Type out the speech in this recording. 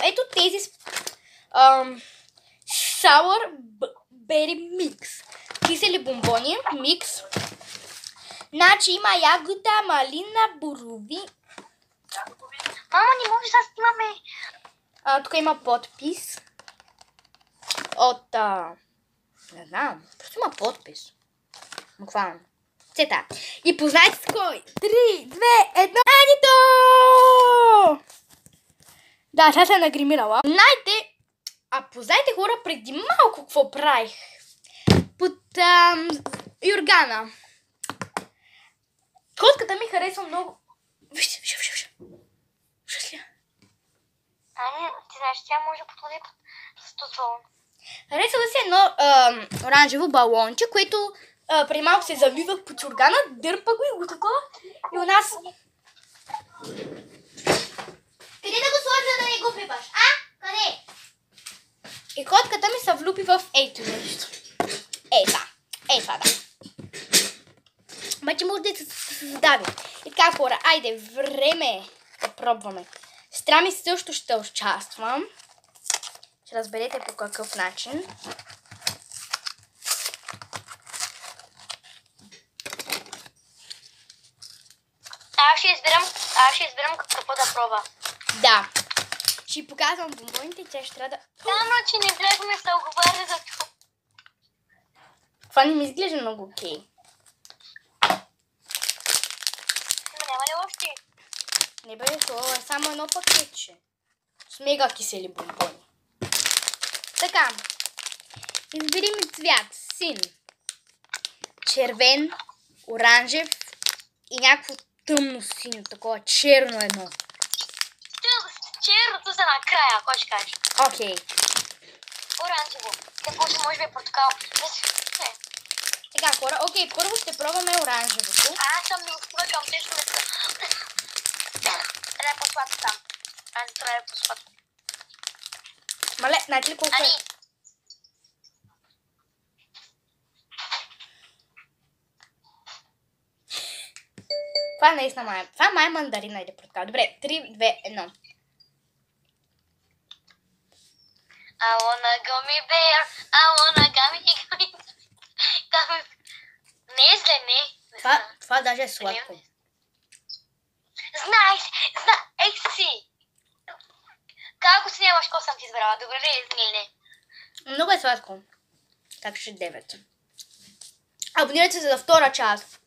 Ето тези Sour Berry Mix. Кисели бомбони, микс. Значи има ягода, малина, борови. Мама, не може да снимаме. Тук има подпис. От... не знам, просто има подпис. Буквално. Цета. И познайте с кой? 3, 2, 1, Анито! Да, сега се нагримирала. Знаете, познайте хора преди малко какво правих. Под Юргана. Котката ми харесва много. Вижте, вижте. Ти знаеш, тя може да подходи с тотволно. Харесва да си едно оранжево балонче, което преди малко се завивах под юргана, дърпа го и го такова. И у нас... Къде да го сложа да не го пипаш? Къде? И котката ми се влюби в ето нещо. Това, да. Обаче може да се създави. И така, хора, айде, време е да пробваме. Сестра ми също ще участвам. Ще разберете по какъв начин. Аз ще изберам какво да пробва. Да. Ще показвам бомбоните и тя ще трябва да... Само, че не влезме се оговаря за това. Това не ми изглежда много окей. Няма ли още? Не бе, това е само едно пакетче. С мега кисели бомбони. Така. Избери ми цвят. Син. Червен, оранжев и някакво тъмно синьо, такова черно едно. Черното за накрая, ако ще кажеш. Окей. Оранжево. Какво ще може би е портокал? Не. Така, хора, окей, първо ще пробваме оранжевото. Аз съм не успила към тежко место. Трябва по-сладко там. Не трябва по-сладко. Мале, знаете ли колко е? Това наистина май. Това май мандарина или портокал. Добре, 3, 2, 1. I wanna gummy bear, I wanna gummy. Не е зле, не. Това даже е сладко. Знаеш си. Как го снимаш, какво съм ти избрала? Добре ли е или не? Много е сладко. Так ще 9. Абонирайте се за втора част.